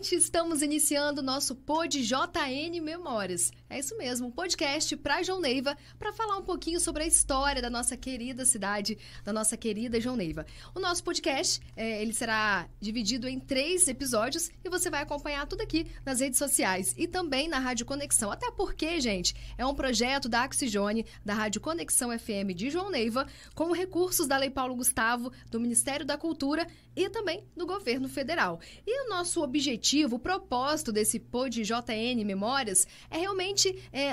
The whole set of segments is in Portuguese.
gente, estamos iniciando o nosso Pod JN Memórias. É isso mesmo, um podcast para João Neiva, para falar um pouquinho sobre a história da nossa querida cidade, da nossa querida João Neiva. O nosso podcast, ele será dividido em 3 episódios e você vai acompanhar tudo aqui nas redes sociais e também na Rádio Conexão. Até porque, gente, é um projeto da Oxigone, da Rádio Conexão FM de João Neiva, com recursos da Lei Paulo Gustavo, do Ministério da Cultura e também do Governo Federal. E o nosso objetivo, o propósito desse Pod JN Memórias é realmente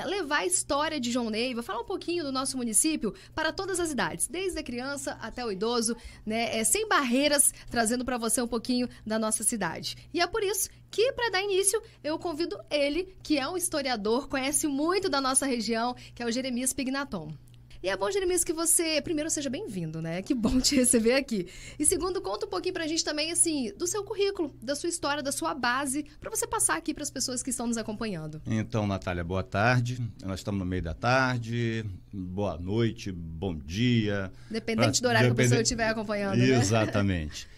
levar a história de João Neiva, falar um pouquinho do nosso município para todas as idades, desde a criança até o idoso, né, sem barreiras, trazendo para você um pouquinho da nossa cidade. E é por isso que, para dar início, eu convido ele, que é um historiador, conhece muito da nossa região, que é o Jeremias Pignaton. E é bom, Jeremias, que você, primeiro, seja bem-vindo, né? Que bom te receber aqui. E segundo, conta um pouquinho pra gente também, assim, do seu currículo, da sua história, da sua base, para você passar aqui para as pessoas que estão nos acompanhando. Então, Natália, boa tarde. Nós estamos no meio da tarde. Boa noite, bom dia. Dependente do horário que a pessoa estiver acompanhando, né? Exatamente.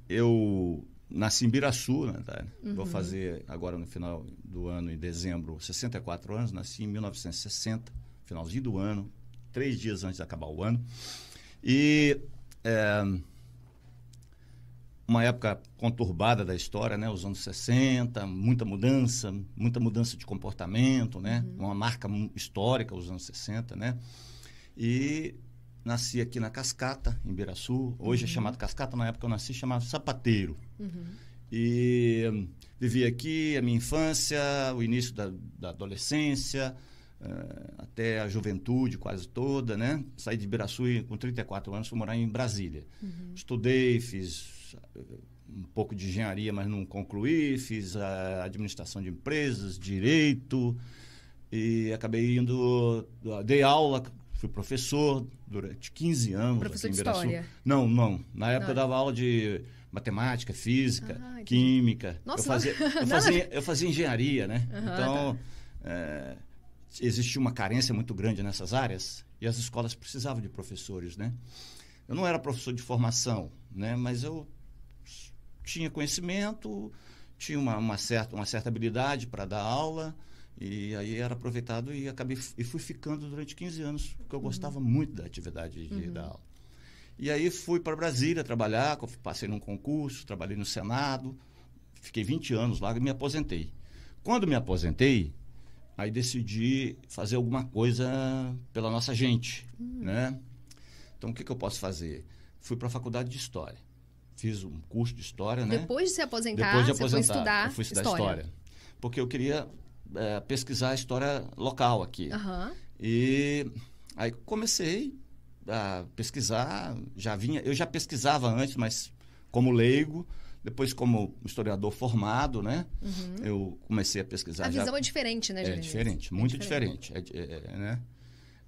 Eu nasci em Ibiraçu, Natália. Vou fazer agora no final do ano, em dezembro, 64 anos. Nasci em 1960. Finalzinho do ano, 3 dias antes de acabar o ano. E uma época conturbada da história, né? Os anos 60, muita mudança de comportamento, né? Uma marca histórica, os anos 60, né? E nasci aqui na Cascata, em Ibiraçu. Hoje é chamado Cascata, na época eu nasci chamava Sapateiro. E vivi aqui a minha infância, o início da adolescência, até a juventude quase toda, né? Saí de Ibiraçu e com 34 anos fui morar em Brasília. Estudei, fiz um pouco de engenharia, mas não concluí, fiz a administração de empresas, direito, e acabei dei aula, fui professor durante 15 anos. Professor aqui em de Ibiraçu. história? Não. Na época eu dava aula de matemática, física, química. Nossa, eu fazia engenharia, né? Então, existia uma carência muito grande nessas áreas e as escolas precisavam de professores, né? Eu não era professor de formação, né? Mas eu tinha conhecimento, tinha uma certa habilidade para dar aula e aí era aproveitado e fui ficando durante 15 anos, porque eu gostava muito da atividade de dar aula. E aí fui para Brasília trabalhar, passei num concurso, trabalhei no Senado, fiquei 20 anos lá e me aposentei. Quando me aposentei, aí decidi fazer alguma coisa pela nossa gente, né? Então, o que eu posso fazer? Fui para a faculdade de História. Fiz um curso de História, né? Depois de se aposentar, Depois de você foi estudar eu fui estudar História. Porque eu queria pesquisar a história local aqui. E aí comecei a pesquisar, eu já pesquisava antes, mas como leigo. Depois, como historiador formado, né? Eu comecei a pesquisar. A visão é diferente, né, Jeremias? É diferente, muito diferente. Né?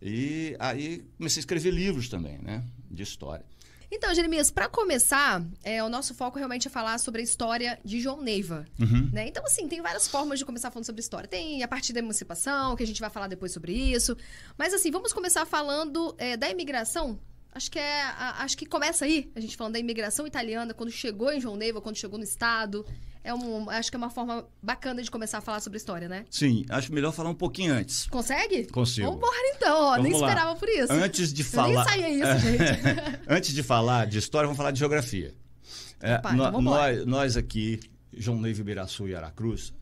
E aí comecei a escrever livros também, né? De história. Então, Jeremias, para começar, o nosso foco realmente é falar sobre a história de João Neiva. Né? Então, assim, tem várias formas de começar falando sobre história. Tem a partir da emancipação, que a gente vai falar depois sobre isso. Mas, assim, vamos começar falando da imigração. Acho que começa aí, a gente falando da imigração italiana, quando chegou em João Neiva, quando chegou no estado. Acho que é uma forma bacana de começar a falar sobre história, né? Sim, acho melhor falar um pouquinho antes. Consegue? Consigo. Vamos embora então, nem esperava por isso. Antes de falar... Eu nem saía isso, gente. Antes de falar de história, vamos falar de geografia. Opa, então nós aqui, João Neiva, Ibiraçu e Aracruz,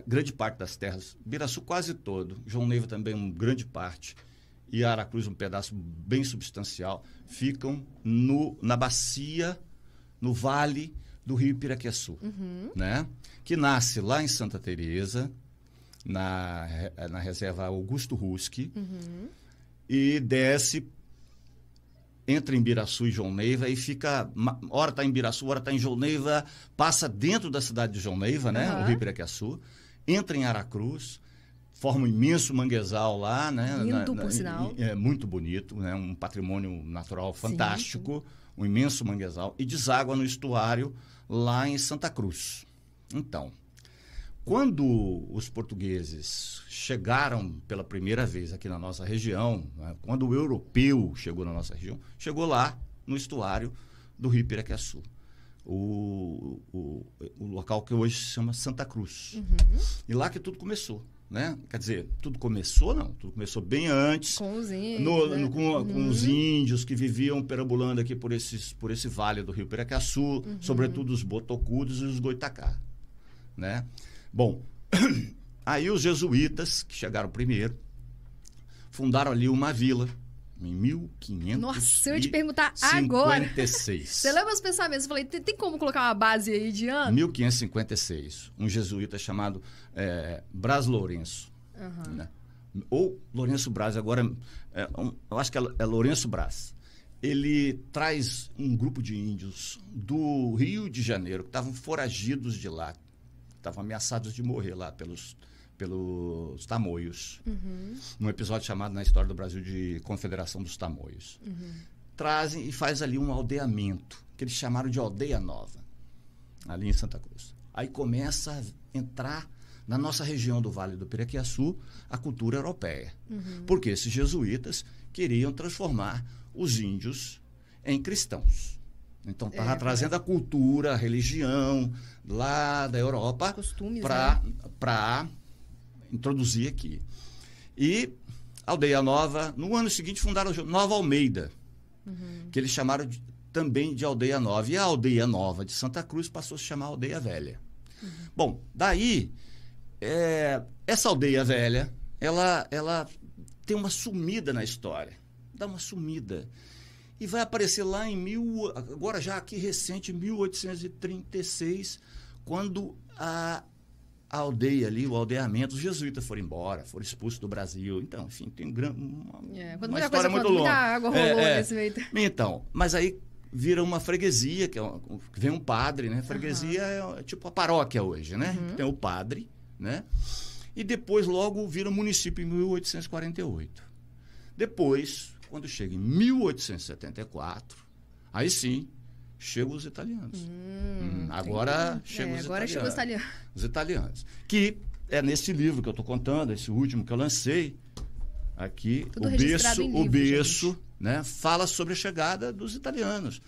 grande parte das terras, Ibiraçu quase todo, João Neiva também uma grande parte, e Aracruz um pedaço bem substancial, ficam na bacia, no vale do rio Piraqueçu, né? Que nasce lá em Santa Teresa, na reserva Augusto Rusque, e desce entre Ibiraçu e João Neiva e fica, hora está em Ibiraçu, hora está em João Neiva, passa dentro da cidade de João Neiva, né? O rio Piraqueçu, entra em Aracruz, forma um imenso manguezal lá, né? Lindo, por sinal. É muito bonito, né? Um patrimônio natural fantástico, um imenso manguezal, e deságua no estuário lá em Santa Cruz. Então, quando os portugueses chegaram pela primeira vez aqui na nossa região, né? Quando o europeu chegou na nossa região, chegou lá no estuário do rio Piraqueçu. local que hoje se chama Santa Cruz. E lá que tudo começou, né? Quer dizer, tudo começou, não. Tudo começou bem antes. Com os índios. Com os índios que viviam perambulando aqui por esse vale do Rio Piraquaçu, sobretudo os botocudos e os goitacá, né? Bom, aí os jesuítas, que chegaram primeiro, fundaram ali uma vila em 1556. Nossa, eu ia te perguntar agora. Você lembra os pensamentos? Eu falei, tem como colocar uma base aí de ano? 1556. Um jesuíta chamado Brás Lourenço. Né? Ou Lourenço Brás, agora eu acho que é Lourenço Brás. Ele traz um grupo de índios do Rio de Janeiro, que estavam foragidos de lá, estavam ameaçados de morrer lá pelos tamoios. Num episódio chamado na história do Brasil de Confederação dos Tamoios. Trazem e faz ali um aldeamento, que eles chamaram de Aldeia Nova, ali em Santa Cruz. Aí começa a entrar na nossa região do Vale do Piraquaçu a cultura europeia. Porque esses jesuítas queriam transformar os índios em cristãos. Então, estava trazendo a cultura, a religião lá da Europa para introduzir aqui. E Aldeia Nova, no ano seguinte, fundaram Nova Almeida, que eles chamaram também de Aldeia Nova. E a Aldeia Nova de Santa Cruz passou a se chamar Aldeia Velha. Bom, daí, essa Aldeia Velha, ela tem uma sumida na história. Dá uma sumida. E vai aparecer lá agora já aqui recente, 1836, quando a aldeia ali, o aldeamento, os jesuítas foram embora, foram expulsos do Brasil. Então, enfim, tem uma história muito longa. Muita água rolou nesse meio. Então, mas aí vira uma freguesia, que vem um padre, né? Freguesia é tipo a paróquia hoje, né? Tem o padre, né? E depois logo vira município em 1848. Depois, quando chega em 1874, aí sim, chegam os italianos. Agora chegam os italianos. Os italianos. Que é nesse livro que eu estou contando, esse último que eu lancei, aqui, tudo o berço, né, fala sobre a chegada dos italianos.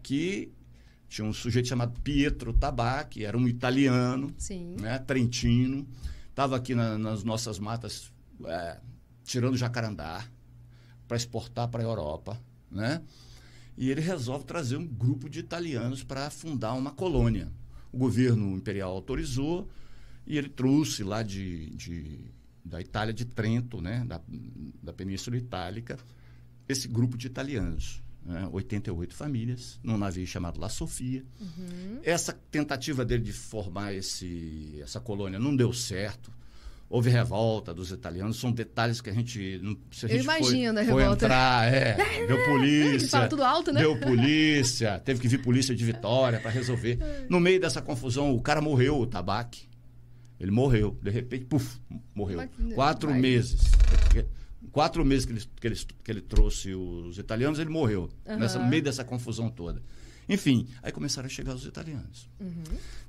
Que tinha um sujeito chamado Pietro Tabacchi, era um italiano, né, trentino, estava aqui nas nossas matas tirando jacarandá para exportar para a Europa, né? E ele resolve trazer um grupo de italianos para fundar uma colônia. O governo imperial autorizou e ele trouxe lá da Itália, de Trento, né? da Península Itálica, esse grupo de italianos. 88 famílias, num navio chamado La Sofia. Essa tentativa dele de formar essa colônia não deu certo. Houve revolta dos italianos, são detalhes que a gente... Se a gente foi entrar, deu polícia, fala tudo alto, né? Deu polícia, teve que vir polícia de Vitória para resolver. No meio dessa confusão, o cara morreu, o Tabacchi. Ele morreu, de repente, morreu. 4 meses. 4 meses que ele trouxe os italianos, ele morreu, no meio dessa confusão toda. Enfim, aí começaram a chegar os italianos.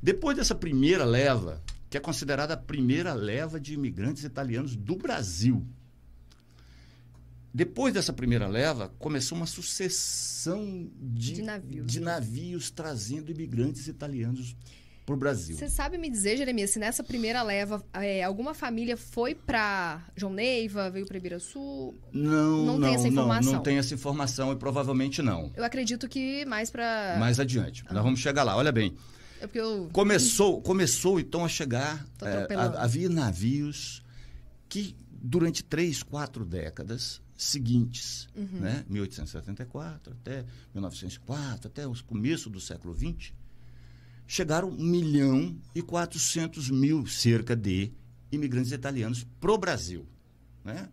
Depois dessa primeira leva, que é considerada a primeira leva de imigrantes italianos do Brasil. Depois dessa primeira leva, começou uma sucessão de navios trazendo imigrantes italianos para o Brasil. Você sabe me dizer, Jeremias, se nessa primeira leva alguma família foi para João Neiva, veio para Ibiraçu? Não tem essa informação? Não tem essa informação e provavelmente não. Eu acredito que mais para... Mais adiante. Nós vamos chegar lá. Olha bem. Começou então a chegar, havia navios que durante 3, 4 décadas seguintes, né, 1874 até 1904, até o começo do século XX, chegaram 1.400.000 cerca de imigrantes italianos para o Brasil, né?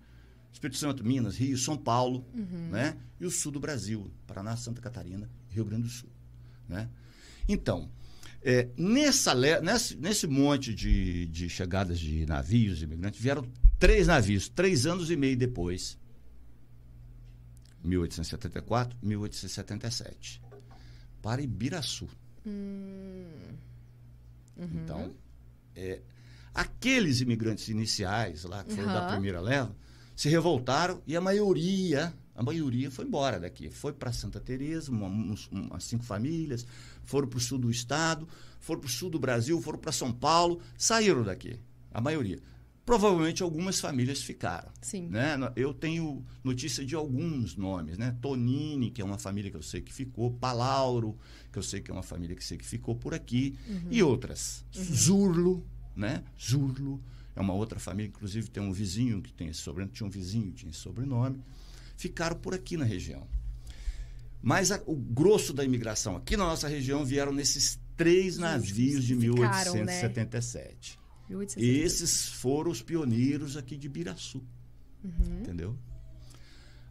Espírito Santo, Minas, Rio, São Paulo, né? E o sul do Brasil, Paraná, Santa Catarina, Rio Grande do Sul, né? Então, nesse monte de chegadas de navios, de imigrantes, vieram 3 navios, 3 anos e meio depois, 1874, 1877, para Ibiraçu. Então, aqueles imigrantes iniciais lá, que foram da primeira leva, se revoltaram e a maioria A maioria foi embora daqui. Foi para Santa Teresa, umas 5 famílias, foram para o sul do estado, foram para o sul do Brasil, foram para São Paulo, saíram daqui, a maioria. Provavelmente algumas famílias ficaram. Sim. Né? Eu tenho notícia de alguns nomes, né? Tonini, que é uma família que eu sei que ficou, Palauro, que eu sei que é uma família que sei que ficou por aqui, e outras. Zurlo, né? Zurlo é uma outra família, inclusive tem um vizinho que tem esse sobrenome, tinha um vizinho que tinha esse sobrenome, ficaram por aqui na região. Mas o grosso da imigração aqui na nossa região vieram nesses 3 navios de 1877. Né? Esses foram os pioneiros aqui de Biraçu, entendeu?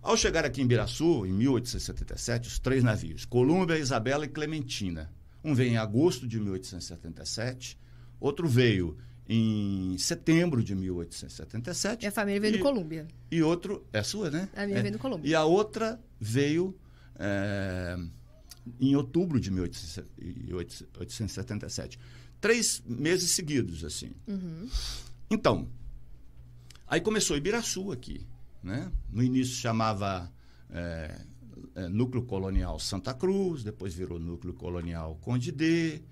Ao chegar aqui em Biraçu, em 1877, os 3 navios, Colúmbia, Isabela e Clementina. Um veio em agosto de 1877, outro veio em setembro de 1877. Minha família veio do Colúmbia. E outro, é sua, né? A minha veio do Colúmbia. E a outra veio em outubro de 1877. 3 meses seguidos, assim. Então, aí começou Ibiraçu aqui, né? No início chamava Núcleo Colonial Santa Cruz, depois virou Núcleo Colonial Conde D,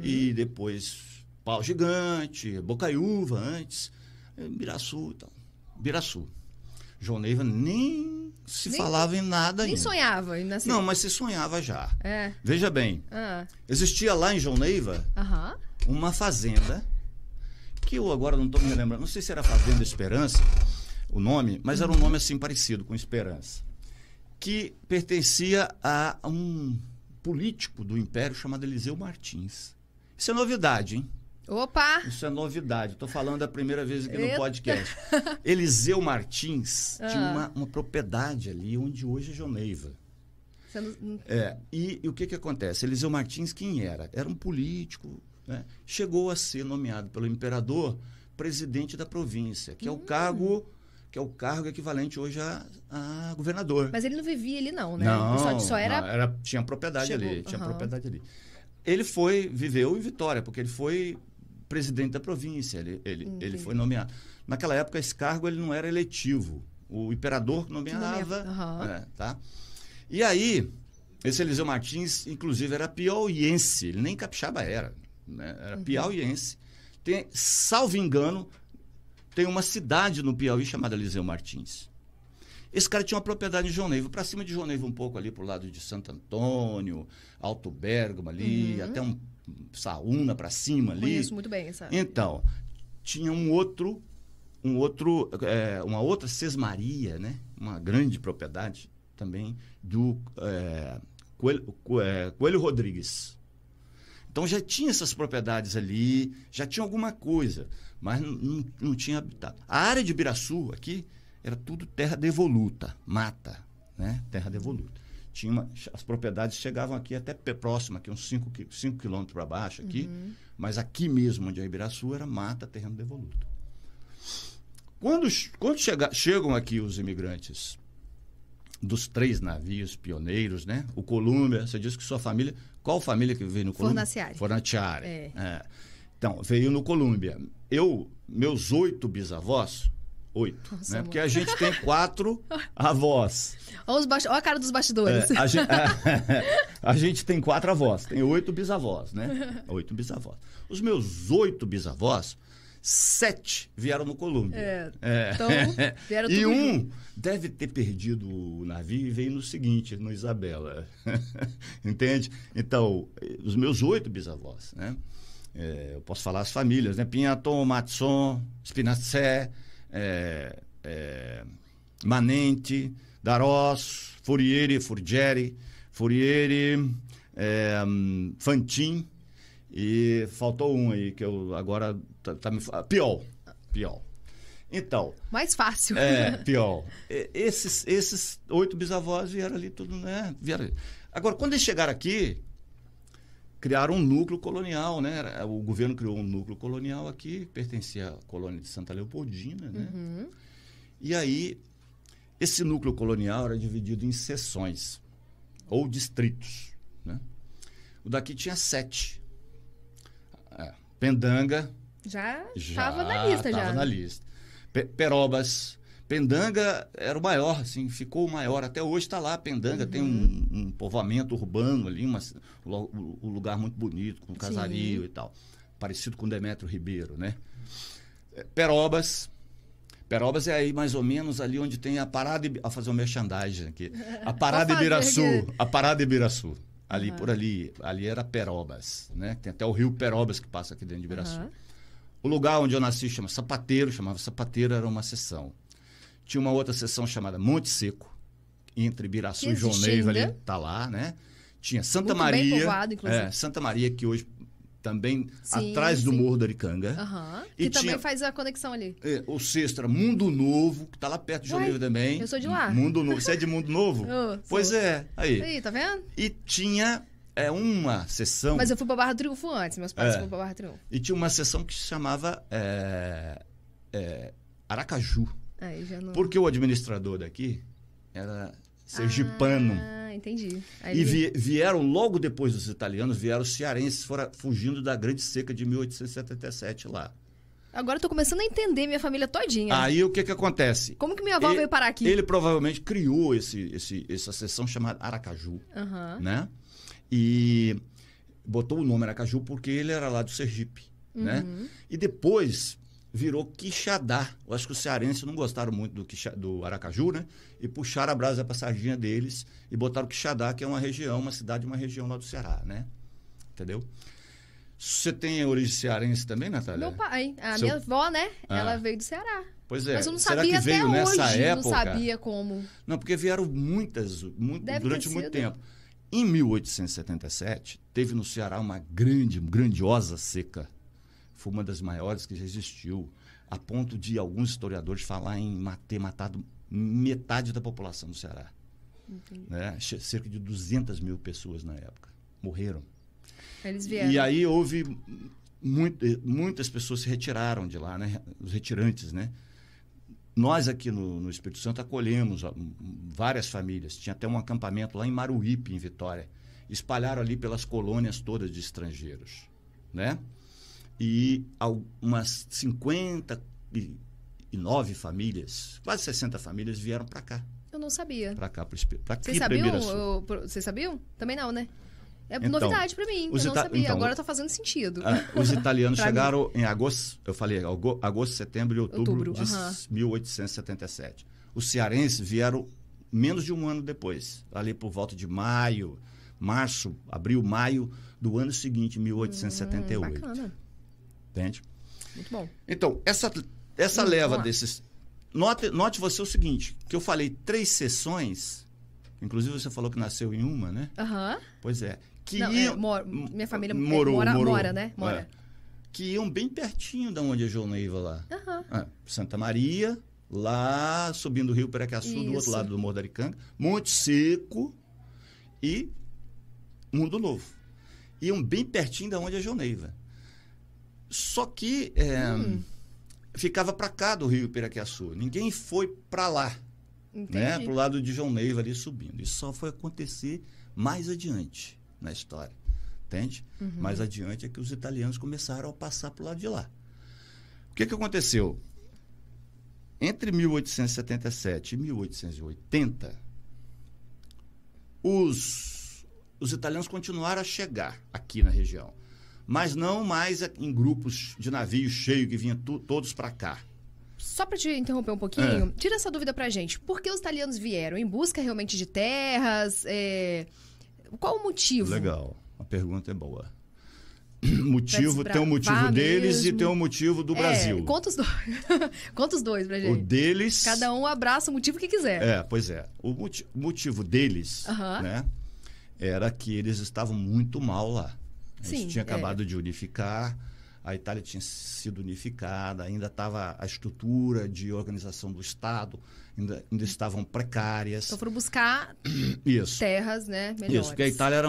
e depois Pau Gigante, Bocaiúva antes, Ibiraçu e tal. Ibiraçu. João Neiva nem falava em nada ainda. Nem sonhava ainda assim. Não, mas se sonhava já. É. Veja bem, existia lá em João Neiva uma fazenda, que eu agora não estou me lembrando, não sei se era Fazenda Esperança, o nome, mas era um nome assim parecido com Esperança, que pertencia a um político do Império chamado Eliseu Martins. Isso é novidade, hein? Opa! Isso é novidade. Estou falando a primeira vez aqui no podcast. Eliseu Martins tinha uma propriedade ali onde hoje é João Neiva. E o que acontece? Eliseu Martins, quem era? Era um político, né? Chegou a ser nomeado pelo imperador presidente da província, que é o cargo equivalente hoje a governador. Mas ele não vivia ali não, né? Não, só era... tinha propriedade ali. Tinha propriedade ali. Ele viveu em Vitória, porque ele foi presidente da província, ele foi nomeado. Naquela época, esse cargo ele não era eletivo. O imperador nomeava. Tá? E aí, esse Eliseu Martins, inclusive, era piauiense, ele nem capixaba era, né? Era piauiense. Salvo engano, tem uma cidade no Piauí chamada Eliseu Martins. Esse cara tinha uma propriedade em João Neiva, para cima de João Neiva um pouco ali, pro lado de Santo Antônio, Alto Bergamo ali, até Saúna para cima ali. Conheço muito bem essa. Então, tinha uma outra Sesmaria, né? Uma grande propriedade também do Coelho Rodrigues. Então já tinha essas propriedades ali, já tinha alguma coisa, mas não tinha habitado. A área de Ibiraçu aqui era tudo terra devoluta, mata, né? Terra devoluta. As propriedades chegavam aqui até próximo, aqui uns 5 quilômetros para baixo, aqui, mas aqui mesmo, onde é Ibiraçu, era mata, terreno devoluto. Quando chegam aqui os imigrantes dos 3 navios pioneiros, né? O Colúmbia, você disse que sua família... Qual família que veio no Colúmbia? Fornaciari. Então, veio no Colúmbia. Meus 8 bisavós... 8, né? Porque a gente tem 4 avós. Olha a cara dos bastidores. A gente tem 4 avós, tem 8 bisavós, né? 8 bisavós. Os meus 8 bisavós, 7 vieram no Colúmbia. Então, vieram tudo junto. Deve ter perdido o navio e veio no seguinte, no Isabela. Entende? Então, os meus 8 bisavós, né? Eu posso falar as famílias, né? Pinhaton, Matson, Spinacé, Manente, Darós, Furieri, Fantin, e faltou um aí que eu agora tá me falando. Piol. Então. Mais fácil. Piol. Esses 8 bisavós vieram ali tudo, né? Agora, quando eles chegaram aqui, criaram um núcleo colonial, né? O governo criou um núcleo colonial aqui, pertencia à colônia de Santa Leopoldina, né? E aí, esse núcleo colonial era dividido em seções, ou distritos, né? O daqui tinha 7. Pendanga... Já estava na lista. Perobas. Pendanga era o maior, assim, ficou o maior. Até hoje está lá, Pendanga tem um povoamento urbano ali, um lugar muito bonito, com casario e tal. Parecido com Demétrio Ribeiro, né? Perobas é aí mais ou menos ali onde tem a Parada... A fazer um merchandising aqui. A Parada Ibiraçu. Ali, por ali. Ali era Perobas, né? Tem até o rio Perobas que passa aqui dentro de Ibiraçu. O lugar onde eu nasci chamava Sapateiro, era uma seção. Tinha uma outra seção chamada Monte Seco, entre Ibiraçu e João Neiva ali, tá lá, né? Tinha Santa Maria, bem povoado, inclusive. Santa Maria, que hoje também atrás do Morro do Aricanga. Que também faz a conexão ali. O sexto era Mundo Novo, que tá lá perto de João Neiva também. Eu sou de lá. Mundo Novo. Você é de Mundo Novo? Pois é, aí. Aí, tá vendo? E tinha uma seção... Mas eu fui pra Barra do Triunfo antes, meus pais foram pra Barra do Triunfo. E tinha uma seção que se chamava Aracaju. Aí já não... Porque o administrador daqui era sergipano. Entendi. Aí e vieram, logo depois dos italianos, vieram os cearenses fugindo da Grande Seca de 1877 lá. Agora eu tô começando a entender minha família todinha. Aí o que acontece? Como que minha avó veio parar aqui? Ele provavelmente criou essa seção chamada Aracaju, né? E botou o nome Aracaju porque ele era lá do Sergipe, né? E depois... virou Quixadá. Eu acho que os cearenses não gostaram muito do Aracaju, né? E puxaram a brasa da passadinha deles e botaram Quixadá, que é uma cidade, uma região lá do Ceará, né? Entendeu? Você tem origem cearense também, Natália? Meu pai. Minha avó, né? Ela veio do Ceará. Pois é. Mas eu não Será sabia que veio até nessa hoje, época? Não sabia como. Não, porque vieram durante muito tempo. Em 1877, teve no Ceará uma grandiosa seca. Foi uma das maiores que já existiu, a ponto de alguns historiadores falar em ter matado metade da população do Ceará. Né? Cerca de 200 mil pessoas na época morreram. Eles vieram. E aí houve muitas pessoas se retiraram de lá, né? Os retirantes, né? Nós aqui no Espírito Santo acolhemos várias famílias. Tinha até um acampamento lá em Maruípe, em Vitória. Espalharam ali pelas colônias todas de estrangeiros, né? E umas 59 famílias, quase 60 famílias vieram para cá. Eu não sabia. Para cá, para Vocês sabiam? Vocês sabiam? Também não, né? É novidade para mim, eu não sabia. Então, agora tá fazendo sentido. Os italianos chegaram em agosto, eu falei, agosto, setembro e outubro de 1877. Os cearenses vieram menos de um ano depois, ali por volta de março, abril, maio do ano seguinte, 1878. Bacana. Entende? Muito bom. Então, essa leva desses... Note você o seguinte, que eu falei 3 sessões, inclusive você falou que nasceu em uma, né? Pois é. Minha família mora, né? Mora. Que iam bem pertinho de onde é João Neiva lá. Santa Maria, lá subindo o rio Perecaçu, do outro lado do Morro do Aricanga, Monte Seco e Mundo Novo. Iam bem pertinho de onde é João Neiva. Só que ficava para cá do rio Piraquiaçu. Ninguém foi para lá, né? Para o lado de João Neiva ali subindo. Isso só foi acontecer mais adiante na história, entende? Mais adiante é que os italianos começaram a passar para o lado de lá. O que aconteceu? Entre 1877 e 1880, os italianos continuaram a chegar aqui na região. Mas não mais em grupos de navios cheios que vinham todos para cá. Só para te interromper um pouquinho, tira essa dúvida pra gente. Por que os italianos vieram? Em busca realmente de terras? Qual o motivo? Legal, a pergunta é boa. Tem um motivo deles e tem um motivo do Brasil. Conta os dois. Conta os dois pra gente. O deles... Cada um abraça o motivo que quiser. Pois é. O motivo deles, né, era que eles estavam muito mal lá. Eles tinham acabado de unificar, a Itália tinha sido unificada, ainda estava a estrutura de organização do Estado, ainda estavam precárias. Então foram buscar terras, né, melhores. Isso, porque a Itália era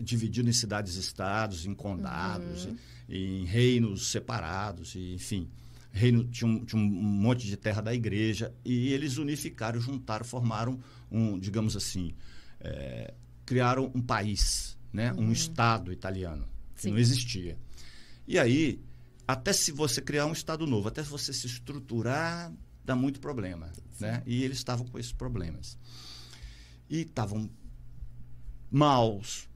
dividida em cidades-estados, em condados, em reinos separados, e, enfim. Tinha um monte de terra da igreja, e eles unificaram, juntaram, formaram digamos assim, criaram um país, né? Um Estado italiano, que não existia. E aí, até se você criar um Estado novo, até se você se estruturar, dá muito problema, né? E eles estavam com esses problemas. E estavam maus,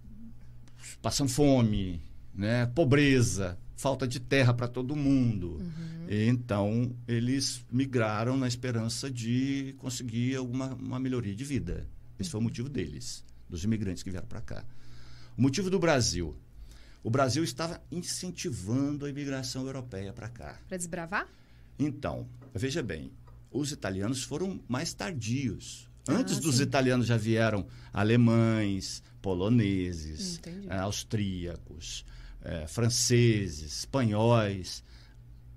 passando fome, né? Pobreza, falta de terra para todo mundo. E, então, eles migraram na esperança de conseguir uma melhoria de vida. Esse foi o motivo deles, dos imigrantes que vieram para cá. O motivo do Brasil. O Brasil estava incentivando a imigração europeia para cá. Para desbravar? Então, veja bem, os italianos foram mais tardios. Antes dos italianos já vieram alemães, poloneses, austríacos, franceses, espanhóis.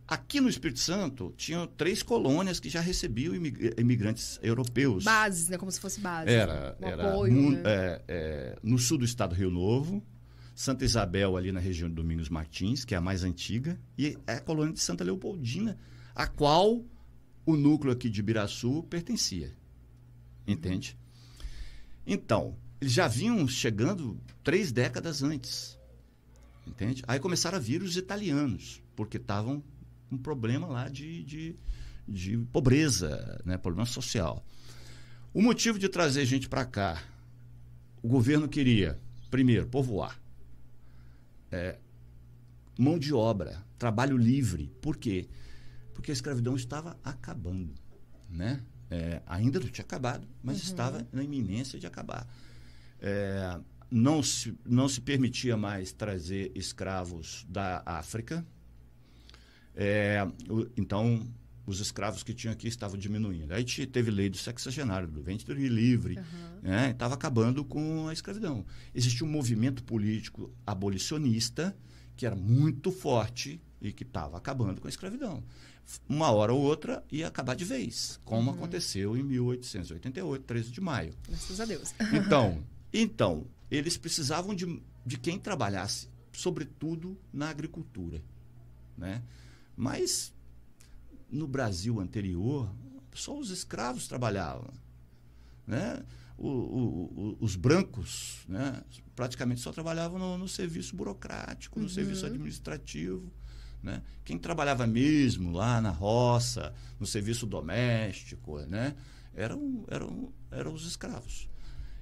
Aqui no Espírito Santo, tinham 3 colônias que já recebiam imigrantes europeus. Bases, né? Como se fosse base. Era apoio, né? No sul do estado do Rio Novo, Santa Isabel, ali na região de Domingos Martins, que é a mais antiga, e a colônia de Santa Leopoldina, a qual o núcleo aqui de Ibiraçu pertencia. Entende? Então, eles já vinham chegando 3 décadas antes. Entende? Aí começaram a vir os italianos, porque estavam com um problema lá de pobreza, né? Problema social. O motivo de trazer gente para cá, o governo queria, primeiro, povoar. Mão de obra, trabalho livre. Por quê? Porque a escravidão estava acabando, né? Ainda não tinha acabado, mas estava na iminência de acabar. Não se permitia mais trazer escravos da África. Então, os escravos que tinham aqui estavam diminuindo. Aí teve lei do sexagenário, do ventre livre. Estava acabando com a escravidão. Existia um movimento político abolicionista que era muito forte e que estava acabando com a escravidão. Uma hora ou outra ia acabar de vez, como aconteceu em 1888, 13 de maio. Graças a Deus. Então eles precisavam de quem trabalhasse, sobretudo na agricultura, né? Mas no Brasil anterior, só os escravos trabalhavam, né? Os brancos, né? Praticamente só trabalhavam no serviço burocrático, no serviço administrativo, né? Quem trabalhava mesmo lá na roça, no serviço doméstico, né? eram os escravos.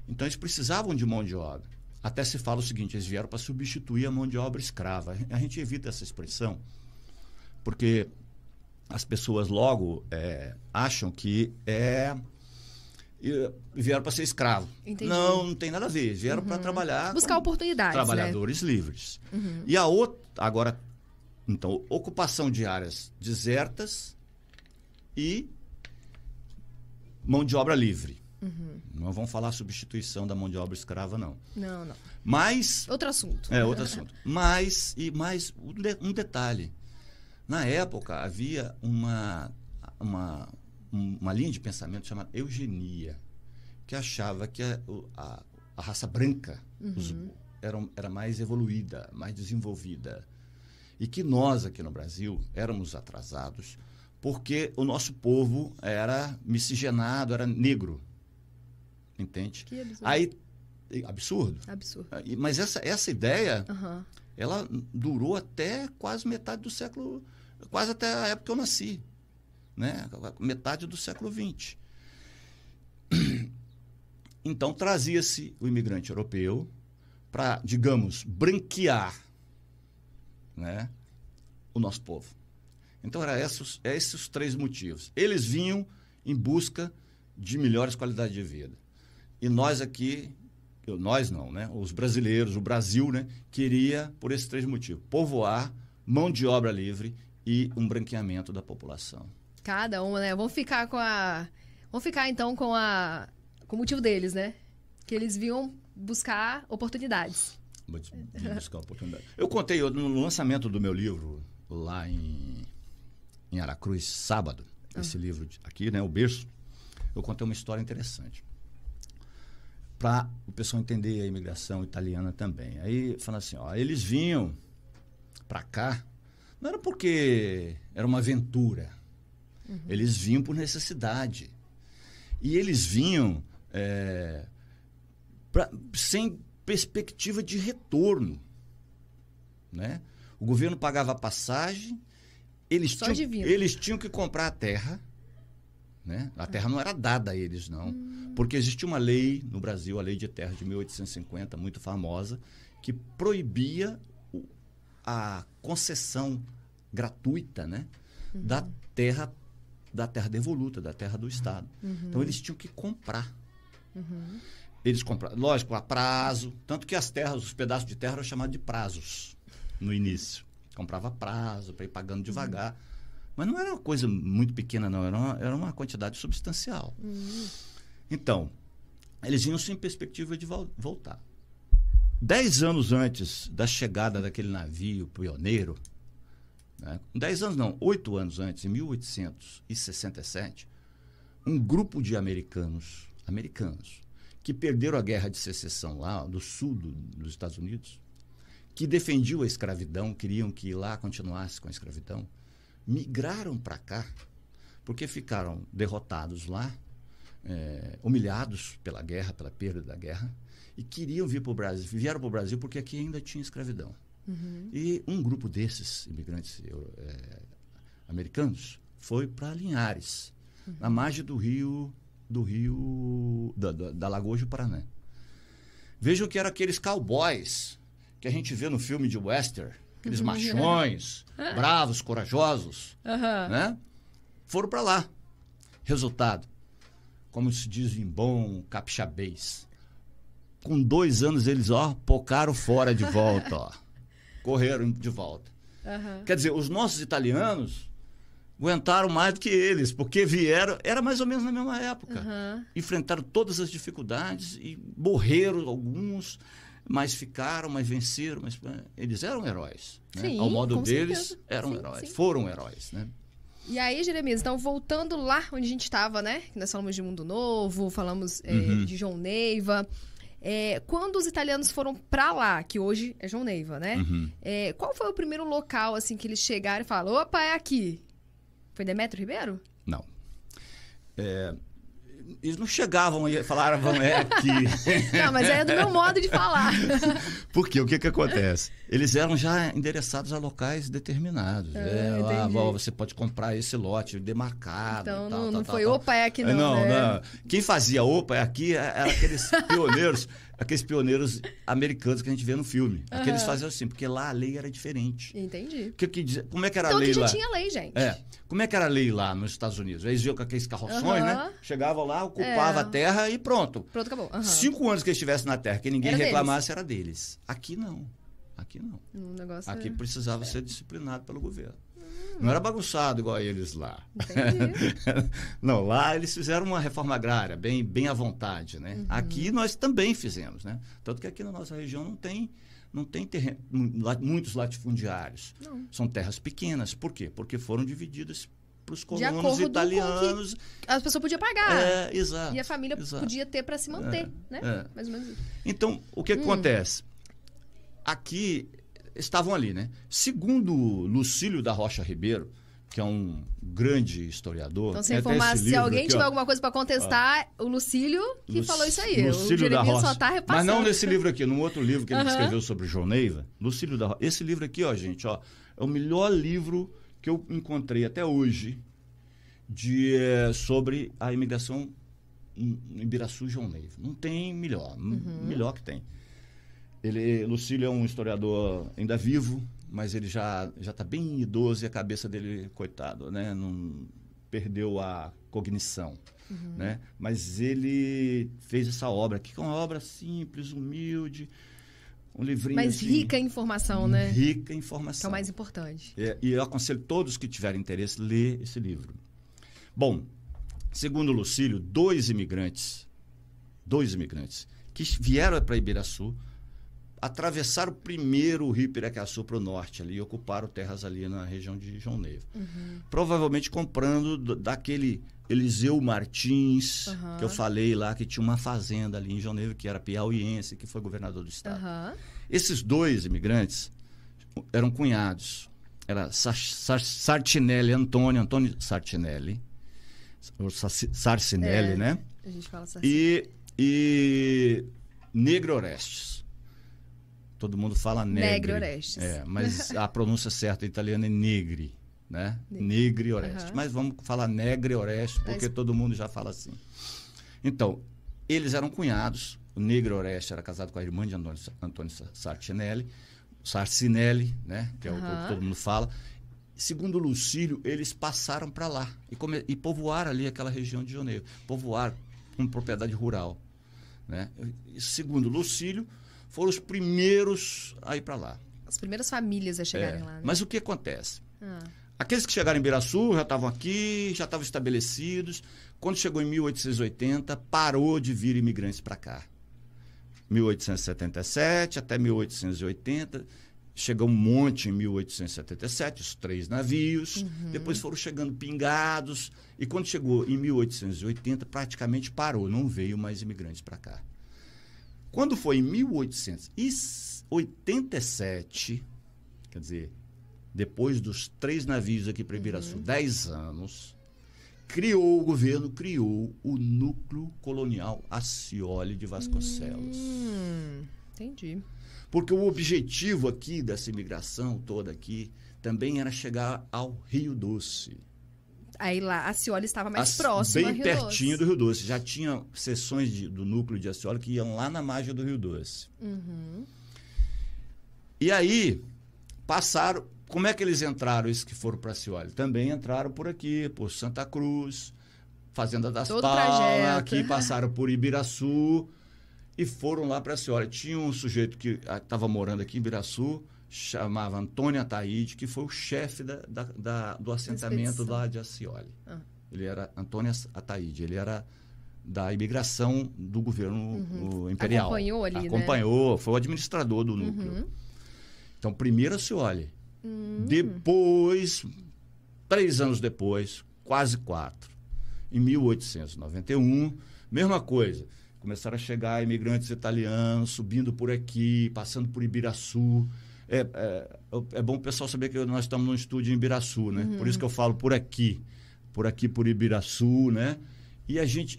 Então, eles precisavam de mão de obra. Até se fala o seguinte, eles vieram para substituir a mão de obra escrava. A gente evita essa expressão, porque as pessoas logo acham que vieram para ser escravo. Entendi. Não tem nada a ver. Vieram para trabalhar... Buscar oportunidades, trabalhadores livres. E a outra... Agora, então, ocupação de áreas desertas e mão de obra livre. Não vamos falar substituição da mão de obra escrava, não. Não. Mas... Outro assunto. Outro assunto. Mas um detalhe. Na época, havia uma linha de pensamento chamada eugenia, que achava que a raça branca era mais evoluída, mais desenvolvida. E que nós, aqui no Brasil, éramos atrasados, porque o nosso povo era miscigenado, era negro. Entende? Que absurdo. Aí, absurdo. Mas essa ideia, ela durou até quase metade do século, quase até a época que eu nasci, né? Metade do século XX. Então, trazia-se o imigrante europeu para, digamos, branquear, né, o nosso povo. Então, eram esses os 3 motivos. Eles vinham em busca de melhores qualidades de vida. E nós aqui, nós não, né? Os brasileiros, o Brasil, né, queria, por esses 3 motivos, povoar, mão de obra livre e um branqueamento da população. Cada uma, né? Vamos ficar então com o motivo deles, né? Que eles vinham buscar oportunidades. Buscar oportunidade. Eu contei no lançamento do meu livro lá em Aracruz, sábado, esse livro aqui, né, O Berço, eu contei uma história interessante para o pessoal entender a imigração italiana também. Aí, falando assim, eles vinham para cá, não era porque era uma aventura, eles vinham por necessidade. E eles vinham sem perspectiva de retorno, né? O governo pagava a passagem, eles tinham que comprar a terra, né? A terra não era dada a eles, não. Porque existia uma lei no Brasil, a Lei de Terra de 1850, muito famosa, que proibia a concessão gratuita, né? da terra devoluta, da terra do Estado. Então, eles tinham que comprar. Eles compravam, lógico, a prazo, tanto que as terras, os pedaços de terra eram chamados de prazos no início. Comprava prazo para ir pagando devagar. Mas não era uma coisa muito pequena, não. Era uma quantidade substancial. Então, eles vinham sem perspectiva de voltar. 10 anos antes da chegada daquele navio pioneiro, né? 10 anos não, 8 anos antes, em 1867, um grupo de americanos que perderam a guerra de secessão lá, do sul dos Estados Unidos, que defendiam a escravidão, queriam que lá continuasse com a escravidão, migraram para cá, porque ficaram derrotados lá, humilhados pela guerra, pela perda da guerra, e queriam vir para o Brasil. Vieram para o Brasil porque aqui ainda tinha escravidão. E um grupo desses imigrantes americanos foi para Linhares, na margem da Lagoa de Paraná. Vejam que eram aqueles cowboys que a gente vê no filme de western, aqueles machões, bravos, corajosos, né? Foram para lá. Resultado, como se diz em bom capixabês, com 2 anos eles, pocaram fora de volta, correram de volta. Quer dizer, os nossos italianos aguentaram mais do que eles, porque vieram, era mais ou menos na mesma época. Enfrentaram todas as dificuldades e morreram alguns, mas ficaram, mas venceram. Mas eles eram heróis. Né? Sim, ao modo deles, certeza. eram heróis. Foram heróis, né? E aí, Jeremias, então, voltando lá onde a gente estava, né? Nós falamos de Mundo Novo, falamos de João Neiva. Quando os italianos foram para lá, que hoje é João Neiva, né? Qual foi o primeiro local, assim, que eles chegaram e falaram, opa, é aqui? Foi Demétrio Ribeiro? Não. Eles não chegavam e falavam, aqui. Não, mas é do meu modo de falar. Porque o que acontece? Eles eram já endereçados a locais determinados. Você pode comprar esse lote demarcado. Então, não foi opa, é aqui não. Não. Quem fazia opa, é aqui, eram aqueles pioneiros americanos que a gente vê no filme. Aqueles faziam assim, porque lá a lei era diferente. Entendi. Como é que era então, a lei lá? Então, já tinha lei, gente. Como é que era a lei lá nos Estados Unidos? Eles iam com aqueles carroções, né? Chegavam lá, ocupavam a terra e pronto. Pronto, acabou. 5 anos que eles estivessem na terra, que ninguém reclamasse, era deles. Aqui não. Aqui precisava ser disciplinado pelo governo. Não era bagunçado igual a eles lá. Entendi. Não, lá eles fizeram uma reforma agrária, bem à vontade, né? Aqui nós também fizemos, né? Tanto que aqui na nossa região não tem terreno, muitos latifundiários. Não. São terras pequenas. Por quê? Porque foram divididas para os colonos italianos. As pessoas podiam pagar. Exato. E a família podia ter para se manter, né? Mais ou menos isso. Então, o que acontece? Aqui, estavam ali, né? Segundo Lucílio da Rocha Ribeiro, que é um grande historiador... Então, se alguém tiver alguma coisa para contestar, o Lucílio que falou isso aí. Lucílio o Jeremias da Rocha. Só está repassando. Mas não nesse livro aqui, num outro livro que ele escreveu sobre João Neiva. Lucílio da Rocha. Esse livro aqui, gente, é o melhor livro que eu encontrei até hoje sobre a imigração em Ibiraçu e João Neiva. Não tem melhor. Melhor que tem. Lucílio é um historiador ainda vivo, mas ele já está bem idoso e a cabeça dele, coitado, né? Não perdeu a cognição. Né? Mas ele fez essa obra aqui, que é uma obra simples, humilde, um livrinho mas assim, rica em informação, né? Rica em informação. Que é o mais importante. E eu aconselho todos que tiverem interesse a ler esse livro. Bom, segundo Lucílio, dois imigrantes que vieram para Ibiraçu, atravessaram primeiro o rio Piracaçu para o norte ali, e ocuparam terras ali na região de João Neiva. Provavelmente comprando daquele Eliseu Martins, que eu falei lá, que tinha uma fazenda ali em João Neiva, que era piauiense, que foi governador do estado. Esses dois imigrantes eram cunhados. Era Sarcinelli, Antônio Sarcinelli, ou Sarcinelli, né? A gente fala Sarcinelli. E Negro Orestes. Todo mundo fala Negri. Negro Orestes. Mas a pronúncia certa italiana é Negri. né? Negre Oreste. Mas vamos falar Negre Oreste, porque todo mundo já fala assim. Então, eles eram cunhados. O Negre Oreste era casado com a irmã de Antônio Sarcinelli, né? Que é o que todo mundo fala. Segundo Lucílio, eles passaram para lá e povoaram ali aquela região de Janeiro. Povoaram com propriedade rural, né? E, segundo Lucílio, foram os primeiros a ir para lá. As primeiras famílias a chegarem lá, né? Mas o que acontece? Aqueles que chegaram em Ibiraçu já estavam aqui, já estavam estabelecidos. Quando chegou em 1880, parou de vir imigrantes para cá. 1877 até 1880, chegou um monte em 1877, os 3 navios. Depois foram chegando pingados. E quando chegou em 1880, praticamente parou, não veio mais imigrantes para cá. Quando foi em 1887, quer dizer, depois dos 3 navios aqui para Ibiraçu, 10 anos, o governo criou o Núcleo Colonial Acioli de Vasconcelos. Entendi. Porque o objetivo aqui dessa imigração toda aqui também era chegar ao Rio Doce. Aí lá, Acioli estava mais próximo bem pertinho do Rio Doce. Já tinha seções do núcleo de Acioli que iam lá na margem do Rio Doce. E aí, passaram... Como é que eles entraram, esses que foram para Acioli? Também entraram por aqui, por Santa Cruz, Fazenda das Palmas, aqui passaram por Ibiraçu e foram lá para Acioli. Tinha um sujeito que estava morando aqui em Ibiraçu, chamava Antônio Ataíde, que foi o chefe do assentamento lá de Acioli. Ele era Antônio Ataíde, ele era da imigração do governo imperial. Acompanhou ali, Acompanhou, foi o administrador do núcleo. Então, primeiro Acioli. Depois, 3 anos depois, quase 4, em 1891, mesma coisa. Começaram a chegar imigrantes italianos, subindo por aqui, passando por Ibiraçu. É bom o pessoal saber que nós estamos num estúdio em Ibiraçu, né? Por isso que eu falo por aqui, por Ibiraçu, né? E a gente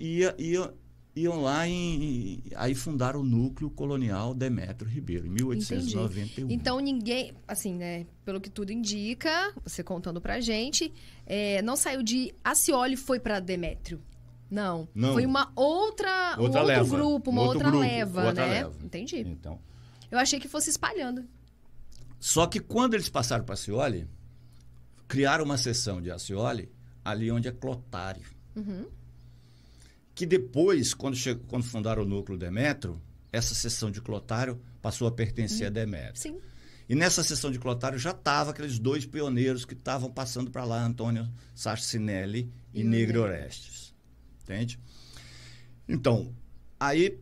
iam lá aí fundaram o Núcleo Colonial Demétrio Ribeiro, em 1891. Entendi. Então, ninguém, assim, né, pelo que tudo indica, você contando pra gente, não saiu de Acioli e foi para Demétrio. Não. Foi uma outra leva. Grupo, uma outra leva, outra né? leva. Entendi. Então, eu achei que fosse espalhando. Só que quando eles passaram para Acioli, criaram uma seção de Acioli ali onde é Clotário. Que depois, quando fundaram o Núcleo Demétrio, essa seção de Clotário passou a pertencer a Demétrio. Sim. E nessa seção de Clotário já estavam aqueles 2 pioneiros que estavam passando para lá, Antônio Sarcinelli e Negre Orestes. Entende? Então, aí,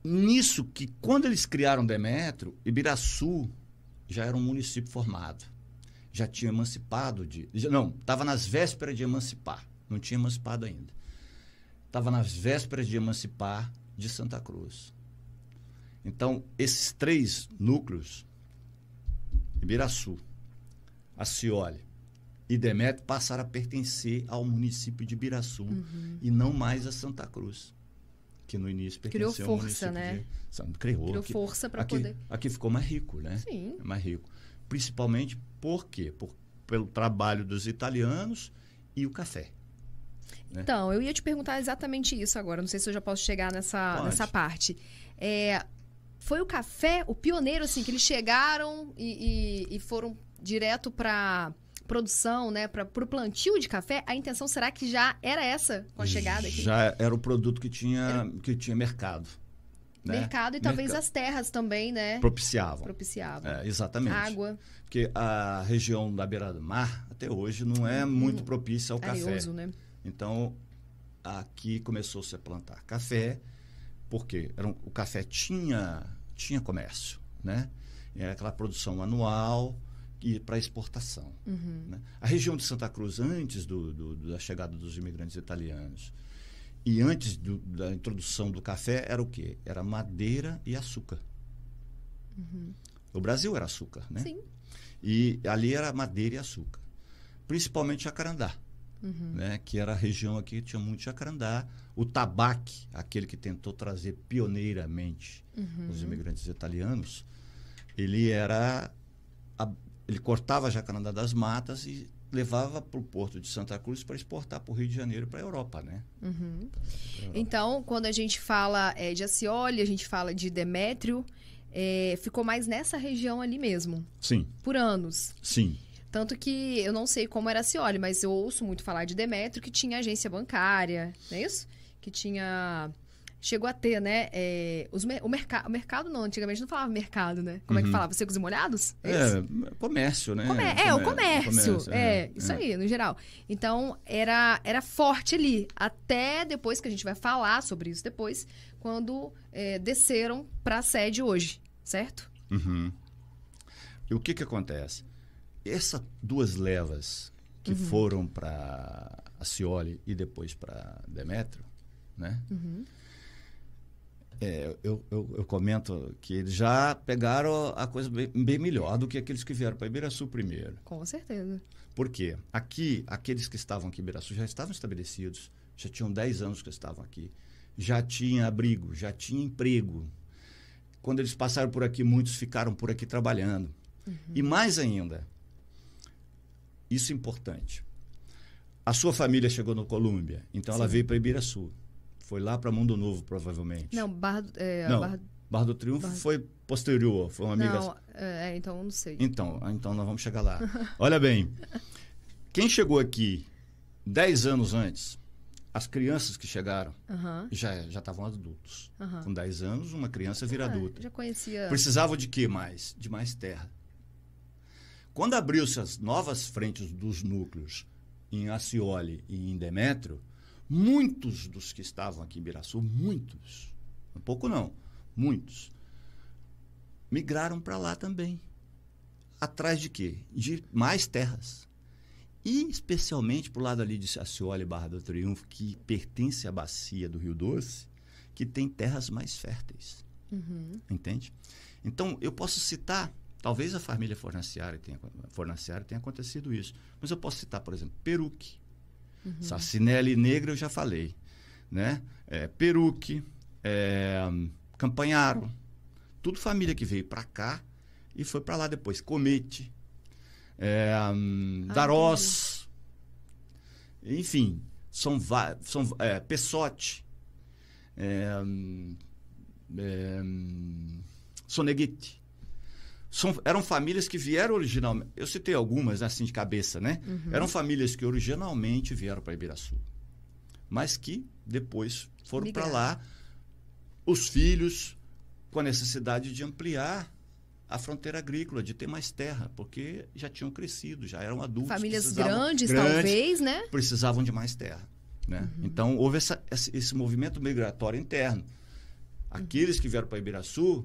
nisso que quando eles criaram Demétrio, Ibiraçu já era um município formado. Já tinha emancipado estava nas vésperas de emancipar. Não tinha emancipado ainda. Estava nas vésperas de emancipar de Santa Cruz. Então, esses 3 núcleos, Ibiraçu, Acioli e Demétrio, passaram a pertencer ao município de Ibiraçu e não mais a Santa Cruz, que no início pertenceu ao município Criou força para poder... Aqui ficou mais rico, né? Sim. Mais rico. Principalmente por quê? Pelo trabalho dos italianos e o café. Então, eu ia te perguntar exatamente isso agora. Não sei se eu já posso chegar nessa parte. Foi o café, o pioneiro, assim, que eles chegaram e foram direto para produção, né? Para o plantio de café. A intenção será que já era essa com a chegada aqui? Já era o produto que tinha mercado. Né? Mercado e talvez as terras também, né? Propiciavam. Exatamente. Água. Porque a região da beira do mar, até hoje, não é muito propícia ao café. Arioso, né? Então, aqui começou-se a plantar café, porque o café tinha comércio, né? Era aquela produção anual e para exportação. Né? A região de Santa Cruz, antes da chegada dos imigrantes italianos e antes da introdução do café, era o quê? Era madeira e açúcar. O Brasil era açúcar, né? Sim. E ali era madeira e açúcar. Principalmente jacarandá. Né, que era a região aqui que tinha muito jacarandá. O tabaque, aquele que tentou trazer pioneiramente os imigrantes italianos, ele era ele cortava a jacarandá das matas e levava para o porto de Santa Cruz para exportar para o Rio de Janeiro e para a Europa, né? Uhum. Então, quando a gente fala de Ascioli, a gente fala de Demétrio, ficou mais nessa região ali mesmo? Sim. Por anos? Sim. Tanto que eu não sei como era Ascioli, mas eu ouço muito falar de Demétrio, que tinha agência bancária, não é isso? Que tinha... Chegou a ter, né? O mercado não, antigamente não falava mercado, né? Como é que falava? Secos e molhados? Comércio, né? O comércio. Isso aí, no geral. Então, era forte ali. Até depois, que a gente vai falar sobre isso depois, quando desceram para a sede hoje, certo? Uhum. E o que acontece? Essas 2 levas que foram para Ascioli e depois para Demétrio, né? Uhum. Eu comento que eles já pegaram a coisa bem melhor do que aqueles que vieram para Ibiraçu primeiro. Com certeza. Por quê? Aqui, aqueles que estavam aqui em Ibiraçu já estavam estabelecidos, já tinham 10 anos que estavam aqui, já tinha abrigo, já tinha emprego. Quando eles passaram por aqui, muitos ficaram por aqui trabalhando. Uhum. E mais ainda, isso é importante, a sua família chegou no Colômbia, então ela veio para Ibiraçu. Foi lá para Mundo Novo, provavelmente. Não, Barra do Triunfo foi posterior. Foi uma amiga... Não, então eu não sei. Então nós vamos chegar lá. Olha bem, quem chegou aqui 10 anos antes, as crianças que chegaram já estavam adultos. Com 10 anos, uma criança vira adulta. Já conhecia... Precisavam de quê mais? De mais terra. Quando abriu-se as novas frentes dos núcleos em Ascioli e em Demétrio, muitos dos que estavam aqui em Ibiraçu, muitos, um pouco não, muitos, migraram para lá também. Atrás de quê? De mais terras. E especialmente para o lado ali de Ascioli e Barra do Triunfo, que pertence à bacia do Rio Doce, que tem terras mais férteis. Uhum. Entende? Então, eu posso citar, talvez a família Fornaciari tenha acontecido isso, mas eu posso citar, por exemplo, Peruque. Sacinelli Negra eu já falei, né? Peruque, Campanharo, tudo família que veio para cá e foi para lá depois. Comete, Darós, enfim, são Pessotti, Soneguete. Eram famílias que vieram originalmente... Eu citei algumas, assim, de cabeça, né? Eram famílias que originalmente vieram para Ibiraçu, mas que depois foram para lá, os filhos, com a necessidade de ampliar a fronteira agrícola, de ter mais terra, porque já tinham crescido, já eram adultos. Famílias grandes, talvez, né? Precisavam de mais terra, né? Então, houve esse movimento migratório interno. Aqueles que vieram para Ibiraçu,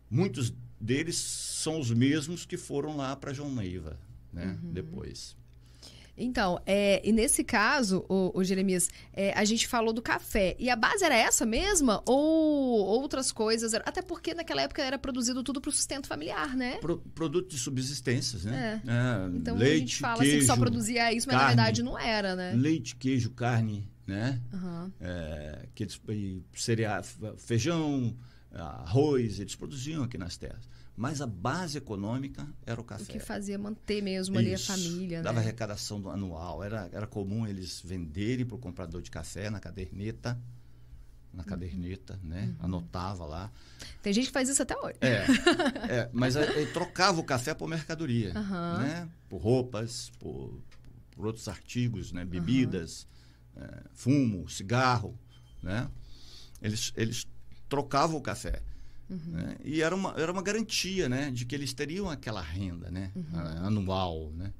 muitos deles são os mesmos que foram lá para João Neiva, né? Depois. Então, e nesse caso, o Jeremias, a gente falou do café. E a base era essa mesma? Ou outras coisas? Até porque naquela época era produzido tudo para o sustento familiar, né? Produto de subsistências, né? Então leite, a gente fala queijo, assim que só produzia isso, mas carne, na verdade não era, né? Leite, queijo, carne, né? Cereal, feijão, arroz, eles produziam aqui nas terras. Mas a base econômica era o café. O que fazia manter mesmo ali a família, dava né? arrecadação anual. Era comum eles venderem para o comprador de café na caderneta. Né? Anotava lá. Tem gente que faz isso até hoje. Mas ele trocava o café por mercadoria. Né? Por roupas, por outros artigos, né? Bebidas, fumo, cigarro. Né? Eles trocavam o café. Né? E era uma garantia, né? De que eles teriam aquela renda, né? Anual, né?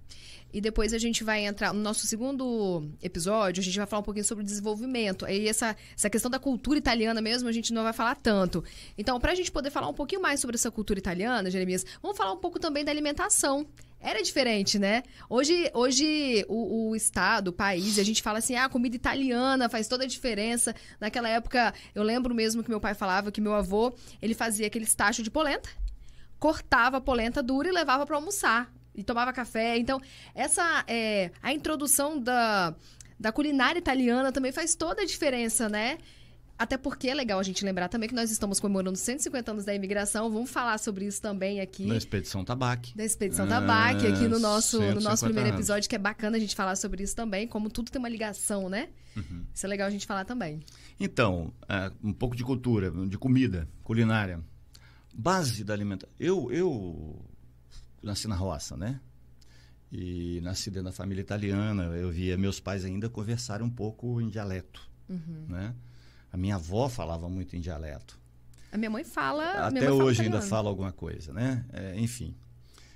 E depois a gente vai entrar no nosso segundo episódio, a gente vai falar um pouquinho sobre desenvolvimento. Aí essa questão da cultura italiana mesmo, a gente não vai falar tanto. Então, para a gente poder falar um pouquinho mais sobre essa cultura italiana, Jeremias, vamos falar um pouco também da alimentação. Era diferente, né? Hoje o estado, o país, a gente fala assim, a comida italiana faz toda a diferença. Naquela época, eu lembro mesmo que meu pai falava que meu avô, ele fazia aquele tacho de polenta, cortava a polenta dura e levava para almoçar. E tomava café. Então, a introdução da culinária italiana também faz toda a diferença, né? Até porque é legal a gente lembrar também que nós estamos comemorando 150 anos da imigração. Vamos falar sobre isso também aqui. Da Expedição Tabaque. Da Expedição Tabaque, aqui no nosso primeiro anos. episódio, que é bacana a gente falar sobre isso também, como tudo tem uma ligação, né? Isso é legal a gente falar também. Então, um pouco de cultura, de comida, culinária. Base da alimentação. Eu nasci na roça, né? E nasci dentro da família italiana. Eu via meus pais ainda conversarem um pouco em dialeto, né? A minha avó falava muito em dialeto. A minha mãe fala... Até hoje ainda fala alguma coisa, né? Enfim.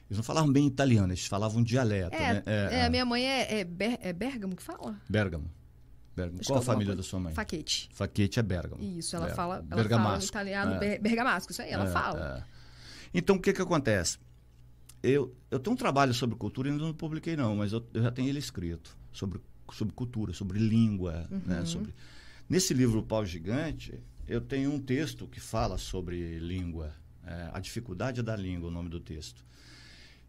Eles não falavam bem italiano, eles falavam dialeto, né? A minha mãe é Bérgamo que fala? Bergamo. Qual a família da sua mãe? Facchetti. Facchetti é Bergamo. Isso, ela fala italiano, bergamasco, isso aí, ela fala. Então, o que acontece? Eu tenho um trabalho sobre cultura, ainda não publiquei não, mas eu já tenho ele escrito, sobre cultura, sobre língua, né? Nesse livro, O Pau Gigante, eu tenho um texto que fala sobre língua, A Dificuldade da Língua, o nome do texto,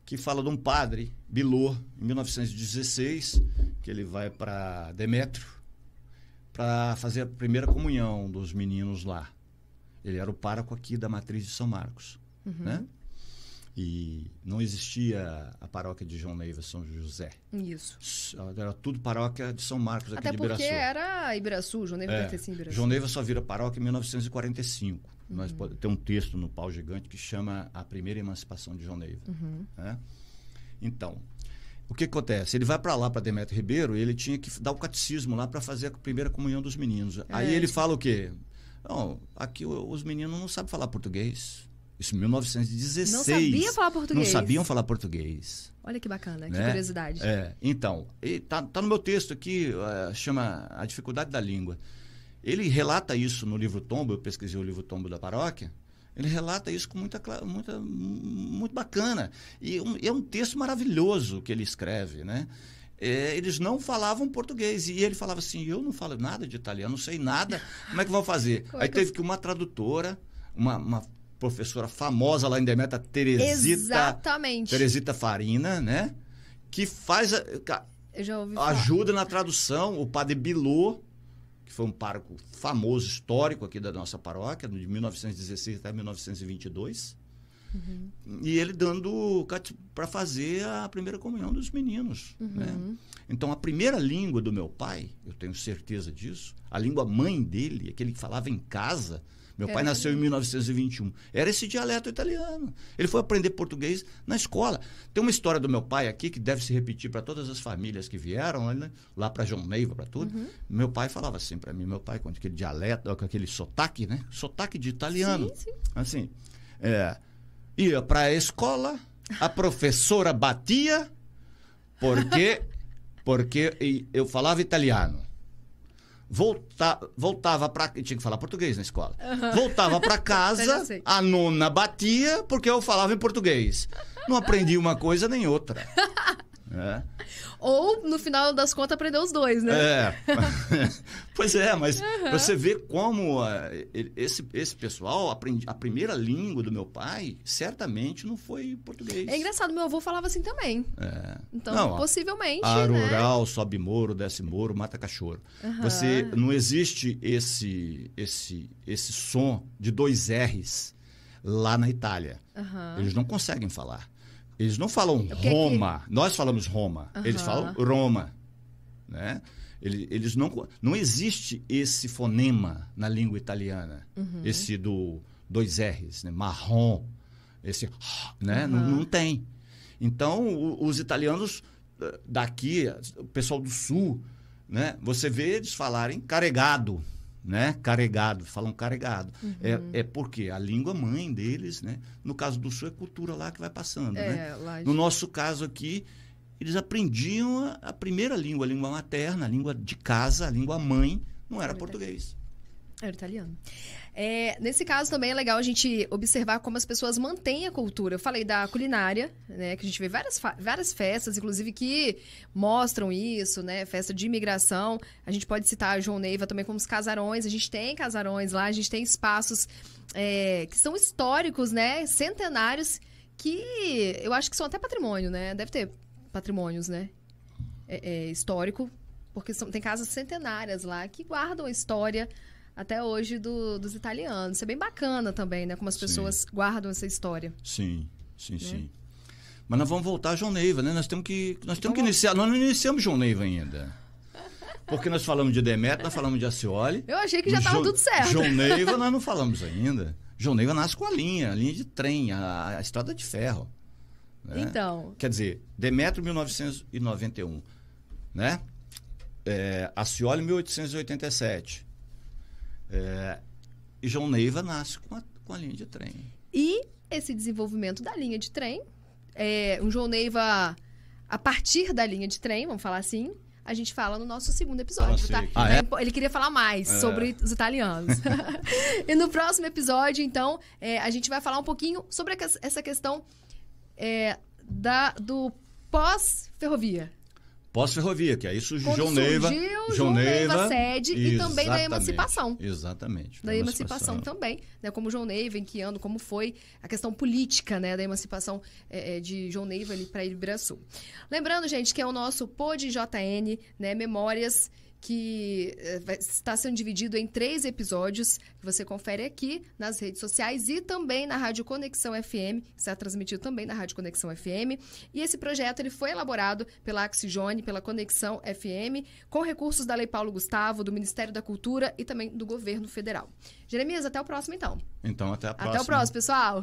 que fala de um padre, Bilor, em 1916, que ele vai para Demétrio para fazer a primeira comunhão dos meninos lá. Ele era o pároco aqui da matriz de São Marcos, né? E não existia a paróquia de João Neiva, São José. Isso. Era tudo paróquia de São Marcos, aqui de Ibiraçu. Até porque era Ibiraçu, João Neiva pertencia a Ibiraçu. João Neiva só vira paróquia em 1945. Nós tem um texto no Pau Gigante que chama A Primeira Emancipação de João Neiva. Né? Então, o que acontece? Ele vai para lá, para Demétrio Ribeiro, e ele tinha que dar o catecismo lá para fazer a primeira comunhão dos meninos. Aí ele fala o quê? Não, aqui os meninos não sabem falar português. Isso em 1916. Não sabia falar português. Não sabiam falar português. Olha que bacana, né? Que curiosidade. Então, tá no meu texto aqui, chama A Dificuldade da Língua. Ele relata isso no livro Tombo, eu pesquisei o livro Tombo da paróquia, ele relata isso com muito bacana. E é um texto maravilhoso que ele escreve, né? Eles não falavam português. E ele falava assim, eu não falo nada de italiano, não sei nada, como é que vão fazer? Aí teve que uma tradutora, uma professora famosa lá em Demétrio, Teresita Farina, né? Que faz ajuda na tradução, o padre Bilor, que foi um pároco famoso, histórico aqui da nossa paróquia, de 1916 até 1922. E ele dando para fazer a primeira comunhão dos meninos. Né? Então, a primeira língua do meu pai, eu tenho certeza disso, a língua mãe dele, aquele que falava em casa. Meu pai nasceu em 1921. Era esse dialeto italiano. Ele foi aprender português na escola. Tem uma história do meu pai aqui que deve se repetir para todas as famílias que vieram, né? Lá para João Neiva, para tudo. Meu pai falava assim para mim, meu pai com aquele dialeto, com aquele sotaque, né? Sotaque de italiano. Sim. Assim, ia para a escola, a professora batia porque eu falava italiano. Voltava para... Tinha que falar português na escola. Voltava para casa, a nona batia porque eu falava em português. Não aprendi uma coisa nem outra. Ou, no final das contas, aprendeu os dois, né? Pois é, mas você vê como esse pessoal, a primeira língua do meu pai, certamente não foi português. É engraçado, meu avô falava assim também. Então, não, possivelmente, rural, sobe muro, desce muro, mata cachorro. Você, não existe esse som de 2 R's lá na Itália. Eles não conseguem falar. Eles não falam Roma. Nós falamos Roma. Eles falam Roma. Né? Eles não existe esse fonema na língua italiana. Esse do 2 R's, né? Marrom. Esse, né? Não tem. Então, os italianos daqui, o pessoal do sul, né? Você vê eles falarem carregado. Né? Carregado, falam carregado. É porque a língua mãe deles, né? No caso do sul, é cultura lá que vai passando. Né? No nosso caso aqui, eles aprendiam a primeira língua, a língua materna, a língua de casa, a língua mãe, não era português. Era italiano. Nesse caso também é legal a gente observar como as pessoas mantêm a cultura. Eu falei da culinária, né, que a gente vê várias festas, inclusive, que mostram isso, né? Festa de imigração. A gente pode citar a João Neiva também como os casarões. A gente tem casarões lá, a gente tem espaços que são históricos, né? Centenários, que eu acho que são até patrimônio, né? Deve ter patrimônios, né? Histórico, porque tem casas centenárias lá que guardam a história, até hoje dos italianos. Isso é bem bacana também, né? Como as pessoas guardam essa história. Sim. Mas nós vamos voltar a João Neiva, né? Nós temos que iniciar. Nós não iniciamos João Neiva ainda. Porque nós falamos de Demétrio, nós falamos de Accioli. Eu achei que já estava tudo certo. João Neiva nós não falamos ainda. João Neiva nasce com a linha de trem, a estrada de ferro. Né? Então. Quer dizer, Demétrio 1991, né? Accioli 1887. E João Neiva nasce com a linha de trem. E esse desenvolvimento da linha de trem, um João Neiva a partir da linha de trem, vamos falar assim, a gente fala no nosso segundo episódio, tá? Ele queria falar mais sobre os italianos. E no próximo episódio, então, a gente vai falar um pouquinho sobre essa questão do pós-ferrovia. Pós-ferrovia, que aí surgiu João Neiva sede e também da emancipação. Exatamente. Da emancipação também, né? Como João Neiva, em que ano, como foi a questão política, né? Da emancipação de João Neiva ali para Ibiraçu. Lembrando, gente, que é o nosso PodJN, né? Memórias, que está sendo dividido em 3 episódios, que você confere aqui nas redes sociais e também na Rádio Conexão FM, que está transmitido também na Rádio Conexão FM. E esse projeto ele foi elaborado pela Axijone, pela Conexão FM, com recursos da Lei Paulo Gustavo, do Ministério da Cultura e também do Governo Federal. Jeremias, até o próximo, então. Então, até a próxima. Até o próximo, pessoal.